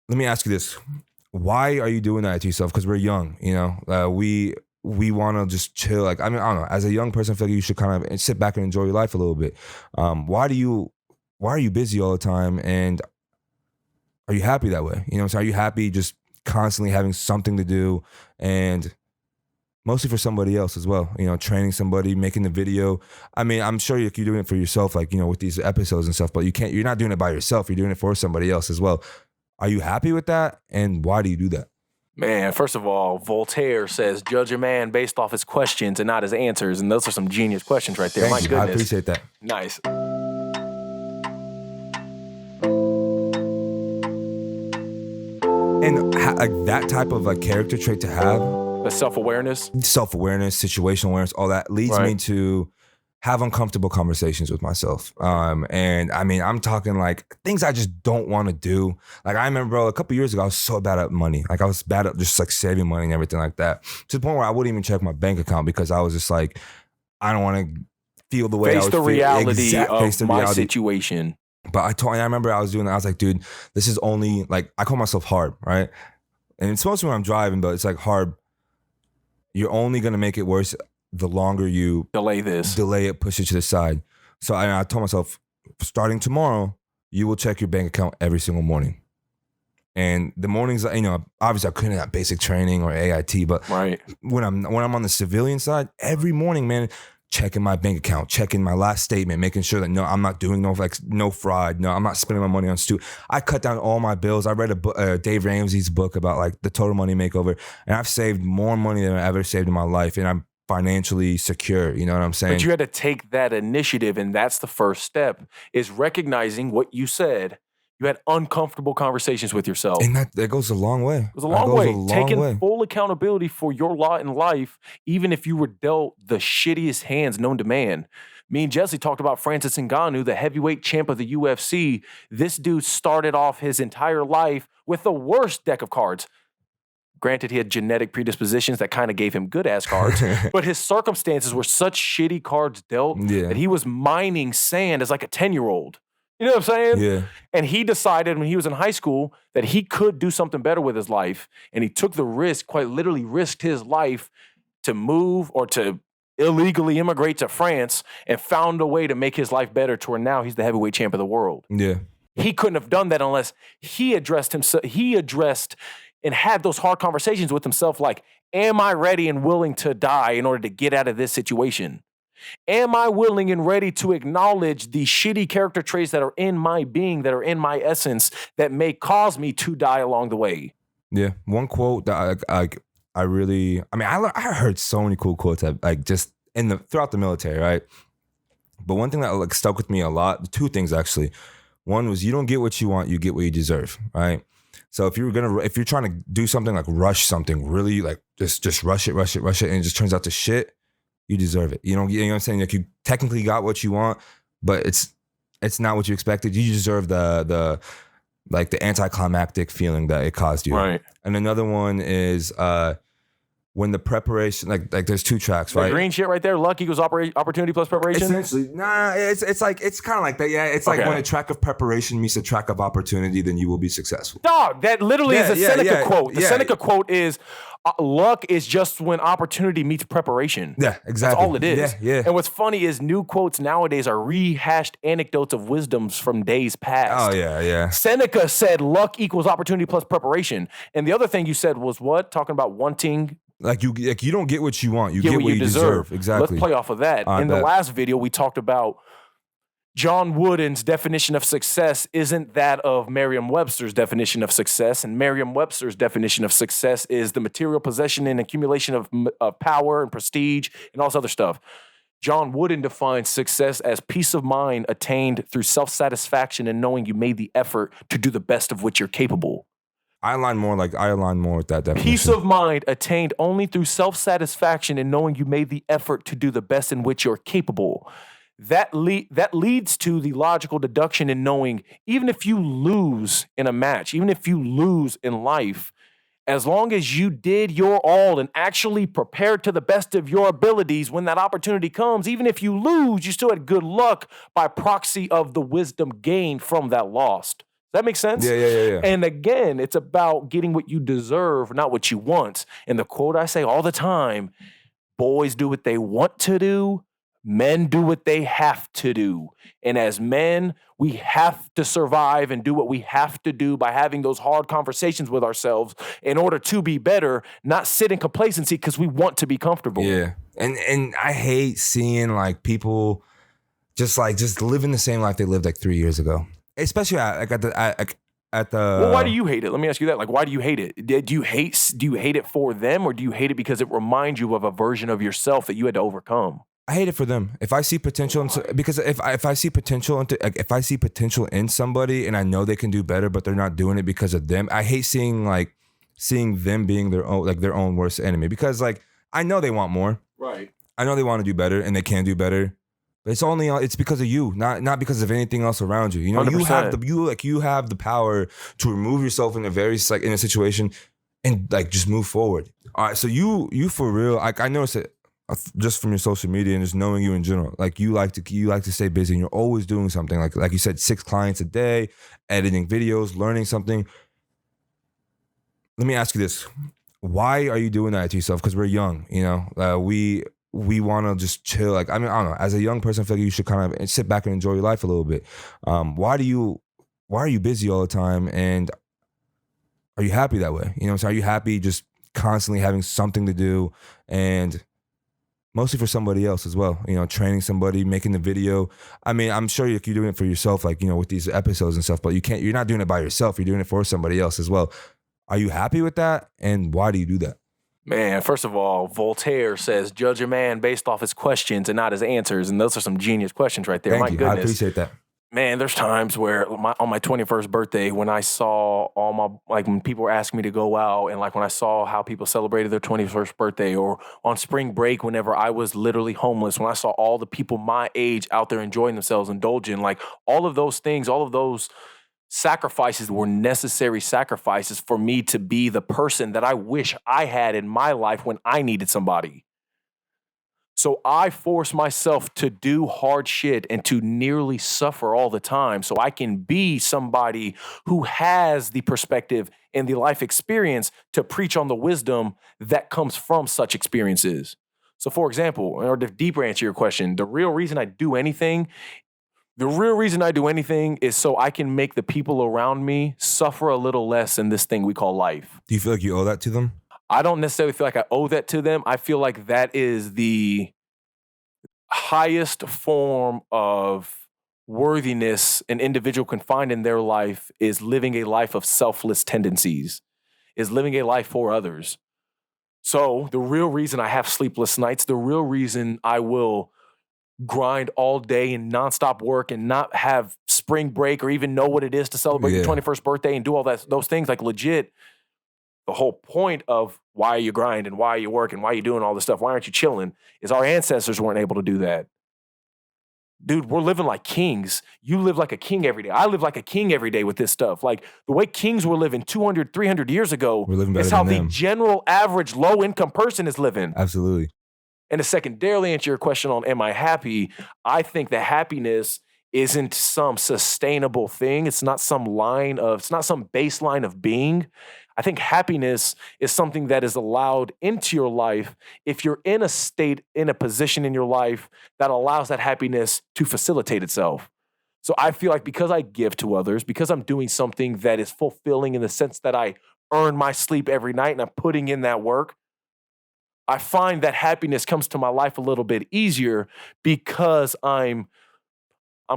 let me ask you this. Why are you doing that to yourself? Because we're young, we want to just chill. Like, I mean, I don't know. As a young person, I feel like you should kind of sit back and enjoy your life a little bit. Why are you busy all the time? And are you happy that way? So are you happy just constantly having something to do, and mostly for somebody else as well, training somebody, making the video. I mean, I'm sure you're doing it for yourself, like, with these episodes and stuff, but you're not doing it by yourself. You're doing it for somebody else as well. Are you happy with that? And why do you do that? Man, first of all, Voltaire says, judge a man based off his questions and not his answers. And those are some genius questions right there. Thank you. Goodness. I appreciate that. Nice. And like that type of like character trait to have, the self-awareness, situational awareness, all that leads me to have uncomfortable conversations with myself. And I mean, I'm talking like things I just don't want to do. Like I remember, bro, a couple years ago, I was so bad at money. Like I was bad at just like saving money and everything like that, to the point where I wouldn't even check my bank account because I was just like, I don't want to feel the way I would feel. Face the reality of my situation. But I remember I was doing that. I was like, dude, this is only like, I call myself Harb, right? And it's mostly when I'm driving, but it's like, Harb, you're only going to make it worse the longer you delay it, push it to the side. So I told myself, starting tomorrow, you will check your bank account every single morning. And the mornings, obviously I couldn't have basic training or AIT, but when I'm on the civilian side, every morning, man, checking my bank account, checking my last statement, making sure that no, I'm not doing no fraud. No, I'm not spending my money on I cut down all my bills. I read a book, Dave Ramsey's book about like the Total Money Makeover, and I've saved more money than I ever saved in my life, and I'm financially secure. You know what I'm saying? But you had to take that initiative, and that's the first step, is recognizing what you said. You had uncomfortable conversations with yourself. And that goes a long way. It goes a long way. Taking full accountability for your lot in life, even if you were dealt the shittiest hands known to man. Me and Jesse talked about Francis Ngannou, the heavyweight champ of the UFC. This dude started off his entire life with the worst deck of cards. Granted, he had genetic predispositions that kind of gave him good-ass cards, but his circumstances were such shitty cards dealt that he was mining sand as like a 10-year-old. You know what I'm saying? Yeah. And he decided when he was in high school that he could do something better with his life. And he took the risk, quite literally risked his life to move or to illegally immigrate to France, and found a way to make his life better to where now he's the heavyweight champ of the world. Yeah. He couldn't have done that unless he addressed himself. He addressed and had those hard conversations with himself like, am I ready and willing to die in order to get out of this situation? Am I willing and ready to acknowledge the shitty character traits that are in my being, that are in my essence, that may cause me to die along the way? Yeah. One quote that I heard so many cool quotes just throughout the military, right? But one thing that stuck with me a lot, two things actually. One was, you don't get what you want, you get what you deserve, right? So if you're trying to do something like rush something, really like just rush it, and it just turns out to shit, you deserve it. You know what I'm saying? Like, you technically got what you want, but it's not what you expected. You deserve the anticlimactic feeling that it caused you. Right. And another one is when the preparation, like there's two tracks, right? The green shit right there, luck equals opportunity plus preparation? Essentially, nah, it's kind of like that, yeah. It's like when a track of preparation meets a track of opportunity, then you will be successful. Dog, that literally is a Seneca quote. The Seneca quote is, luck is just when opportunity meets preparation. Yeah, exactly. That's all it is. Yeah. And what's funny is new quotes nowadays are rehashed anecdotes of wisdoms from days past. Oh, yeah. Seneca said luck equals opportunity plus preparation. And the other thing you said was what? Talking about wanting... Like you don't get what you want, you get what you deserve. Exactly. Let's play off of that. In the last video, we talked about John Wooden's definition of success isn't that of Merriam-Webster's definition of success. And Merriam-Webster's definition of success is the material possession and accumulation of power and prestige and all this other stuff. John Wooden defines success as peace of mind attained through self-satisfaction and knowing you made the effort to do the best of which you're capable. I align more with that definition. Peace of mind attained only through self-satisfaction and knowing you made the effort to do the best in which you're capable. That leads to the logical deduction in knowing even if you lose in a match, even if you lose in life, as long as you did your all and actually prepared to the best of your abilities when that opportunity comes, even if you lose, you still had good luck by proxy of the wisdom gained from that loss. That makes sense? Yeah. And again, it's about getting what you deserve, not what you want. And the quote I say all the time, boys do what they want to do, men do what they have to do. And as men, we have to survive and do what we have to do by having those hard conversations with ourselves in order to be better, not sit in complacency because we want to be comfortable. Yeah. And I hate seeing like people just living the same life they lived like 3 years ago. Especially at the Well, why do you hate it? Let me ask you that. Like, why do you hate it? Do you hate it for them, or do you hate it because it reminds you of a version of yourself that you had to overcome? I hate it for them. If I see potential, because if I see potential in somebody and I know they can do better, but they're not doing it because of them, I hate seeing them being their own worst enemy. Because like I know they want more. Right. I know they want to do better and they can do better. It's because of you, not because of anything else around you. You know, 100%. you have the power to remove yourself in in a situation and like just move forward. All right, so you for real, like I noticed it just from your social media and just knowing you in general. Like you like to stay busy and you're always doing something. Like you said, 6 clients a day, editing videos, learning something. Let me ask you this: why are you doing that to yourself? Because we're young, you know. We want to just chill. Like, I mean, I don't know. As a young person, I feel like you should kind of sit back and enjoy your life a little bit. Why are you busy all the time? And are you happy that way? You know what I'm saying? Are you happy just constantly having something to do and mostly for somebody else as well? You know, training somebody, making the video. I mean, I'm sure you're doing it for yourself, like, you know, with these episodes and stuff, but you're not doing it by yourself. You're doing it for somebody else as well. Are you happy with that? And why do you do that? Man, first of all, Voltaire says, judge a man based off his questions and not his answers. And those are some genius questions right there. Thank you. Goodness. I appreciate that. Man, there's times where on my 21st birthday, when I saw when people were asking me to go out and like when I saw how people celebrated their 21st birthday, or on spring break, whenever I was literally homeless, when I saw all the people my age out there enjoying themselves, indulging, like all of those things, all of those sacrifices were necessary sacrifices for me to be the person that I wish I had in my life when I needed somebody. So I force myself to do hard shit and to nearly suffer all the time so I can be somebody who has the perspective and the life experience to preach on the wisdom that comes from such experiences. So for example, or to deeper answer your question, the real reason I do anything is so I can make the people around me suffer a little less in this thing we call life. Do you feel like you owe that to them? I don't necessarily feel like I owe that to them. I feel like that is the highest form of worthiness an individual can find in their life, is living a life of selfless tendencies, is living a life for others. So the real reason I have sleepless nights, the real reason I will grind all day and nonstop work and not have spring break or even know what it is to celebrate your 21st birthday and do all those things, like legit, the whole point of why you grind and why you work and why you doing all this stuff, why aren't you chilling, is our ancestors weren't able to do that. Dude, we're living like kings. You live like a king every day. I live like a king every day with this stuff. Like the way kings were living 200, 300 years ago is how the general average low-income person is living. Absolutely. And to secondarily answer your question on am I happy, I think that happiness isn't some sustainable thing. It's not some baseline of being. I think happiness is something that is allowed into your life if you're in a position in your life that allows that happiness to facilitate itself. So I feel like because I give to others, because I'm doing something that is fulfilling in the sense that I earn my sleep every night and I'm putting in that work, I find that happiness comes to my life a little bit easier because I'm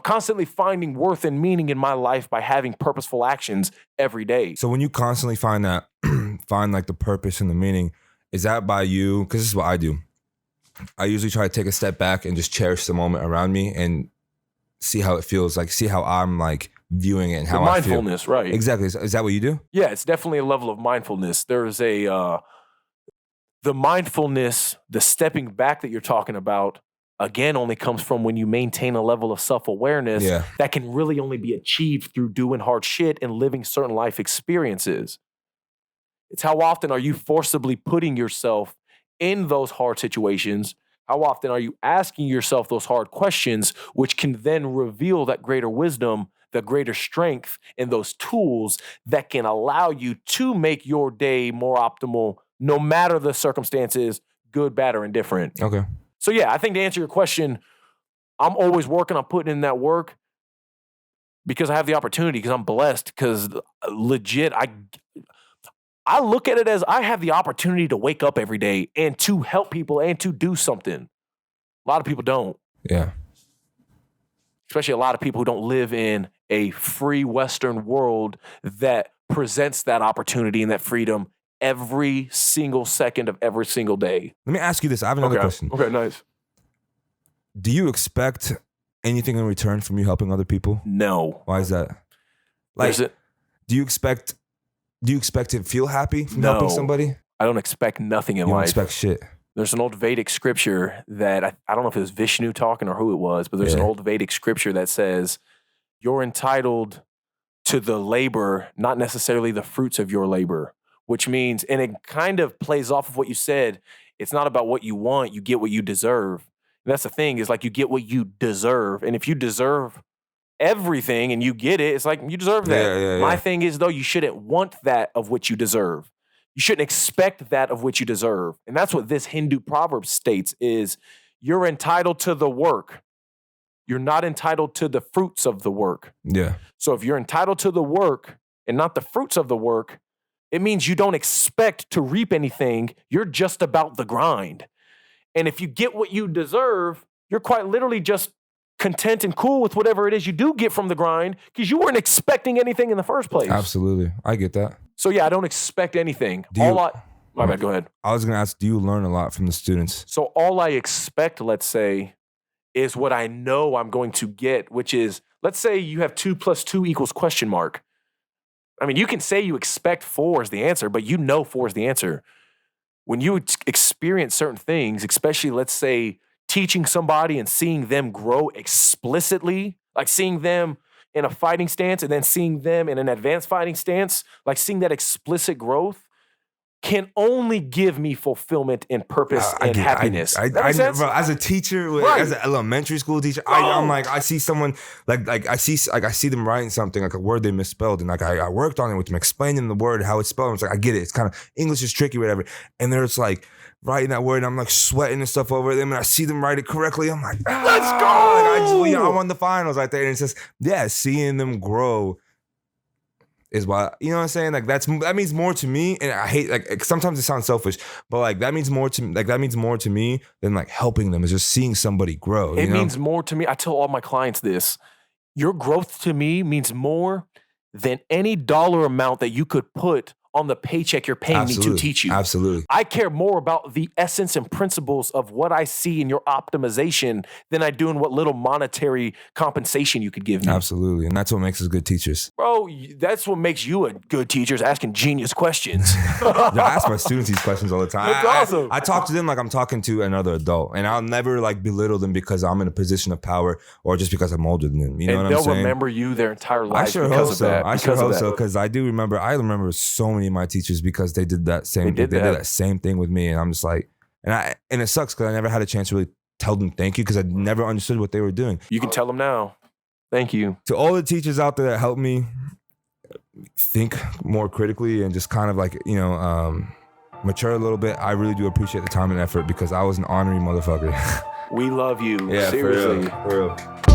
constantly finding worth and meaning in my life by having purposeful actions every day. So when you constantly find that, find like the purpose and the meaning, is that by you? Because this is what I do. I usually try to take a step back and just cherish the moment around me and see how it feels, like see how I'm like viewing it and how I feel. Mindfulness, right. Exactly. Is that what you do? Yeah, it's definitely a level of mindfulness. There's the mindfulness, the stepping back that you're talking about, again, only comes from when you maintain a level of self-awareness that can really only be achieved through doing hard shit and living certain life experiences. It's how often are you forcibly putting yourself in those hard situations? How often are you asking yourself those hard questions, which can then reveal that greater wisdom the greater strength and those tools that can allow you to make your day more optimal, no matter the circumstances, good, bad, or indifferent. Okay. So yeah, I think to answer your question, I'm always working on putting in that work because I have the opportunity, because I'm blessed, because legit, I look at it as I have the opportunity to wake up every day and to help people and to do something. A lot of people don't. Yeah. Especially a lot of people who don't live in a free Western world that presents that opportunity and that freedom every single second of every single day. Let me ask you this. I have another question. Okay, nice. Do you expect anything in return from you helping other people? No. Why is that? Like, do you expect to feel happy from helping somebody? I don't expect nothing in life. You don't expect shit. There's an old Vedic scripture that I don't know if it was Vishnu talking or who it was, but there's an old Vedic scripture that says you're entitled to the labor, not necessarily the fruits of your labor, which means, and it kind of plays off of what you said, it's not about what you want, you get what you deserve. And that's the thing, is like you get what you deserve. And if you deserve everything and you get it, it's like you deserve that. My thing is, though, you shouldn't want that of which you deserve. You shouldn't expect that of which you deserve. And that's what this Hindu proverb states is you're entitled to the work. You're not entitled to the fruits of the work. Yeah. So if you're entitled to the work and not the fruits of the work, it means you don't expect to reap anything. You're just about the grind. And if you get what you deserve, you're quite literally just content and cool with whatever it is you do get from the grind because you weren't expecting anything in the first place. Absolutely. I get that. So yeah, I don't expect anything. My bad, go ahead. I was going to ask, do you learn a lot from the students? So all I expect, let's say, is what I know I'm going to get, which is, let's say you have 2 + 2 = question mark. I mean, you can say you expect 4 is the answer, but you know 4 is the answer. When you experience certain things, especially, let's say, teaching somebody and seeing them grow explicitly, like seeing them in a fighting stance and then seeing them in an advanced fighting stance, like seeing that explicit growth can only give me fulfillment and purpose and happiness. Bro, as a teacher, as an elementary school teacher, I'm like, I see someone I see them writing something like a word they misspelled, and like I worked on it with them, explaining the word how it's spelled. I was like, I get it. It's kind of English is tricky, whatever. And they're just like writing that word, and I'm like sweating and stuff over them, and I see them write it correctly. I'm like, let's go! Like I won the finals right there, and it's just seeing them grow is why, you know what I'm saying? Like that means more to me, and I hate like sometimes it sounds selfish, but like that means more to me than like helping them is just seeing somebody grow. It means more to me. I tell all my clients this. Your growth to me means more than any dollar amount that you could put on the paycheck you're paying me to teach you. Absolutely. I care more about the essence and principles of what I see in your optimization than I do in what little monetary compensation you could give me. Absolutely. And that's what makes us good teachers. Bro, that's what makes you a good teacher, is asking genius questions. I ask my students these questions all the time. That's awesome. I talk to them like I'm talking to another adult, and I'll never like belittle them because I'm in a position of power or just because I'm older than them. You know what I'm saying? And they'll remember you their entire life. I sure hope so. I sure hope so, because I remember so many of my teachers because they did that same thing. They did that same thing with me, and I'm just like, and it sucks because I never had a chance to really tell them thank you because I never understood what they were doing. You can tell them now. Thank you. To all the teachers out there that helped me think more critically and just kind of like, mature a little bit, I really do appreciate the time and effort because I was an ornery motherfucker. We love you. Yeah, seriously. For real.